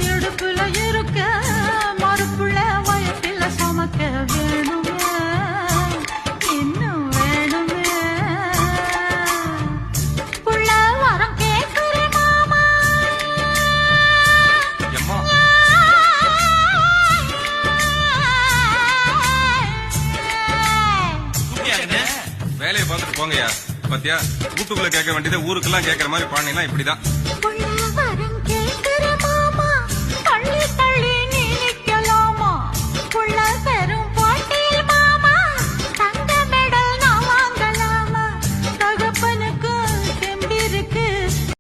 இடுப்புல இருக்க மறுப்புள்ள வயத்தில சமக்க வேணுமே இன்னும் வேணுமே புள்ள வரம் கேட்குறேன் மாமா வேலையை பார்த்துட்டு போங்கயா. பாத்தியா வீட்டுக்குள்ள கேட்க வேண்டியதை ஊருக்கெல்லாம் கேட்கற மாதிரி பாண்டினா இப்படிதான்.